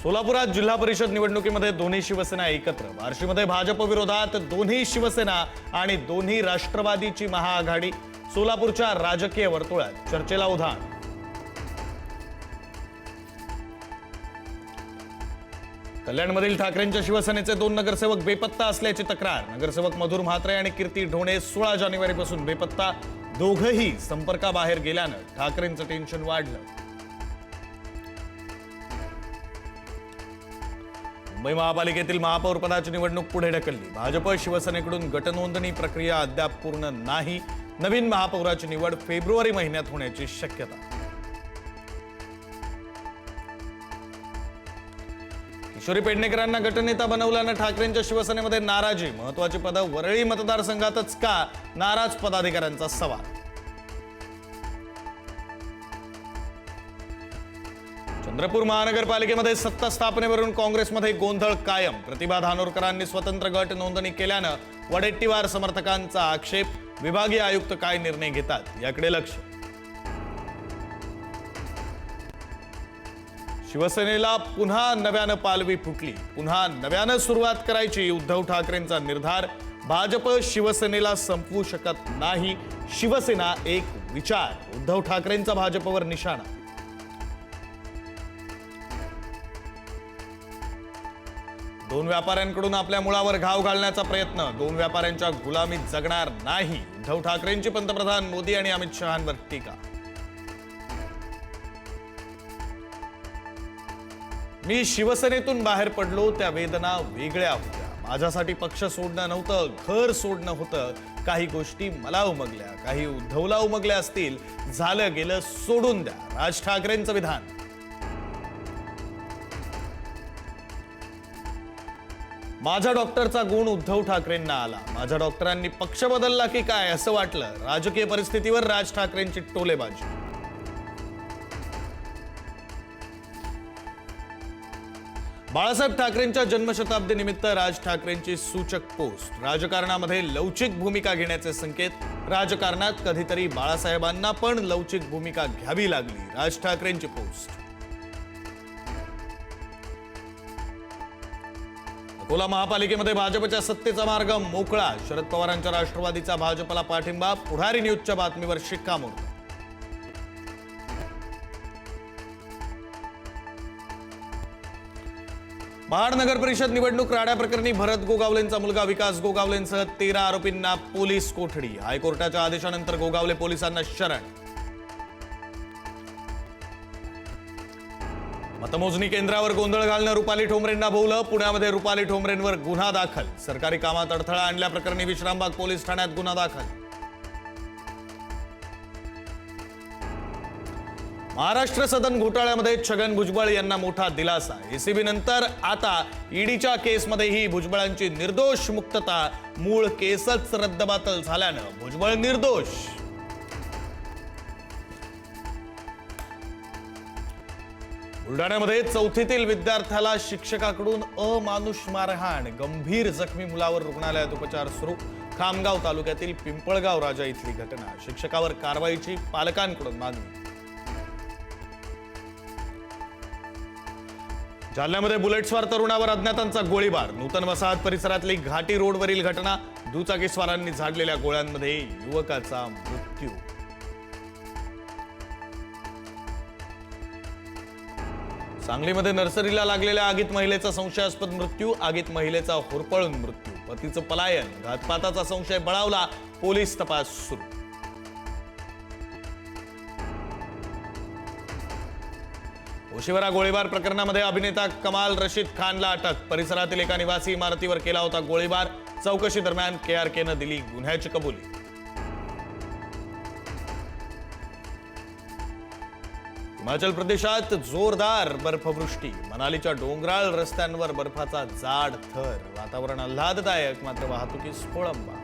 सोलापुरात जिल्हा परिषद निवडणुकीमध्ये दोन्ही शिवसेना एकत्र। बार्शीमध्ये भाजप विरोधात दोन्ही शिवसेना आणि दोन्ही राष्ट्रवादीची महाआघाडी। सोलापूरच्या राजकीय वर्तुळात चर्चेला उधाण। कल्याणमधील ठाकरेंच्या शिवसेनेचे 2 नगरसेवक बेपत्ता असल्याची तक्रार। नगरसेवक मधुर म्हात्रे आणि कीर्ती ढोणे 16 जानेवारीपासून बेपत्ता। दोघंही संपर्काबाहेर गेल्यानं ठाकरेंचं टेन्शन वाढलं। मुंबई महापालिकेतील महापौर पदाची निवडणूक पुढे ढकलली। भाजप शिवसेनेकडून गटनोंदणी प्रक्रिया अद्याप पूर्ण नाही। नवीन महापौराची निवड फेब्रुवारी महिन्यात होण्याची शक्यता। किशोरी पेडणेकरांना गटनेता बनवल्यानं ठाकरेंच्या शिवसेनेमध्ये नाराजी। महत्वाची पदं वरळी मतदारसंघातच का, नाराज पदाधिकाऱ्यांचा सवाल। चंद्रपूर महानगरपालिकेमध्ये सत्ता स्थापनेवरून काँग्रेसमध्ये गोंधळ कायम। प्रतिभा धानोरकरांनी स्वतंत्र गट नोंदणी केल्यानं वडेट्टीवार समर्थकांचा आक्षेप। विभागीय आयुक्त काय निर्णय घेतात याकडे लक्ष। शिवसेनेला पुन्हा नव्यानं पालवी फुटली। पुन्हा नव्यानं सुरुवात करायची उद्धव ठाकरेंचा निर्धार। भाजप शिवसेनेला संपवू शकत नाही। शिवसेना एक विचार। उद्धव ठाकरेंचा भाजपवर निशाणा। दोन व्यापाऱ्यांकडून आपल्या मुळावर घाव घालण्याचा प्रयत्न। दोन व्यापाऱ्यांच्या गुलामीत जगणार नाही। उद्धव ठाकरेंची पंतप्रधान मोदी आणि अमित शहांवर टीका। मी शिवसेनेतून बाहेर पडलो त्या वेदना वेगळ्या होत्या। माझ्यासाठी पक्ष सोडणं नव्हतं, घर सोडणं होतं। काही गोष्टी मला उमगल्या, काही उद्धवला उमगल्या असतील। झालं गेलं सोडून द्या, राज ठाकरेंचं विधान। माझ्या डॉक्टरचा गुण उद्धव ठाकरेंना आला। माझ्या डॉक्टरांनी पक्ष बदलला की काय असं वाटलं। राजकीय परिस्थितीवर राज ठाकरेंची टोलेबाजी। बाळासाहेब ठाकरेंच्या जन्मशताब्दी निमित्त राज ठाकरेंची सूचक पोस्ट। राजकारणामध्ये लवचिक भूमिका घेण्याचे संकेत। राजकारणात कधीतरी बाळासाहेबांना पण लवचिक भूमिका घ्यावी लागली। राज ठाकरेंची पोस्ट। अकोला महापालिकेमध्ये भाजपच्या सत्तेचा मार्ग मोकळा। शरद पवारांच्या राष्ट्रवादीचा भाजपला पाठिंबा। पुढारी न्यूजच्या बातमीवर शिक्कामोर्तब। महाड नगर परिषद निवडणूक राड्या प्रकरणी भरत गोगावलेंचा मुलगा विकास गोगावलेंसह 13 आरोपींना पोलीस कोठडी। हायकोर्टाच्या आदेशानंतर गोगावले पोलिसांना शरण। मतमोजणी केंद्रावर गोंधळ घालणं रुपाली ठोंबरेंना भोवलं। पुण्यामध्ये रुपाली ठोंबरेंवर गुन्हा दाखल। सरकारी कामात अडथळा आणल्याप्रकरणी विश्रामबाग पोलीस ठाण्यात गुन्हा दाखल। महाराष्ट्र सदन घोटाळ्यामध्ये छगन भुजबळ यांना मोठा दिलासा। एसीबी नंतर आता ईडीच्या केसमध्येही भुजबळांची निर्दोष मुक्तता। मूळ केसच रद्दबातल झाल्यानं भुजबळ निर्दोष। बुलढाण्यामध्ये 4थीतील विद्यार्थ्याला शिक्षकाकडून अमानुष मारहाण। गंभीर जखमी मुलावर रुग्णालयात उपचार सुरू। खामगाव तालुक्यातील पिंपळगाव राजा इथली घटना। शिक्षकावर कारवाईची पालकांकडून मागणी। जालन्यामध्ये बुलेटस्वार तरुणावर अज्ञातांचा गोळीबार। नूतन वसाहत परिसरातली घाटी रोडवरील घटना। दुचाकीस्वारांनी झाडलेल्या गोळ्यांमध्ये युवकाचा मृत्यू। सांगलीमध्ये नर्सरीला लागलेल्या आगीत महिलेचा संशयास्पद मृत्यू। आगीत महिलेचा होरपळून मृत्यू। पतीचं पलायन। घातपाताचा संशय बळावला। पोलीस तपास सुरू। ओशिवरा गोळीबार प्रकरणामध्ये अभिनेता कमाल रशीद खानला अटक। परिसरातील एका निवासी इमारतीवर केला होता गोळीबार। चौकशी दरम्यान केआरकेनं दिली गुन्ह्याची कबुली। हिमाचल प्रदेशात जोरदार बर्फवृष्टी। मनालीच्या डोंगराळ रस्त्यांवर बर्फाचा जाड थर। वातावरण आल्हाददायक, मात्र वाहतुकीस खोळंबा।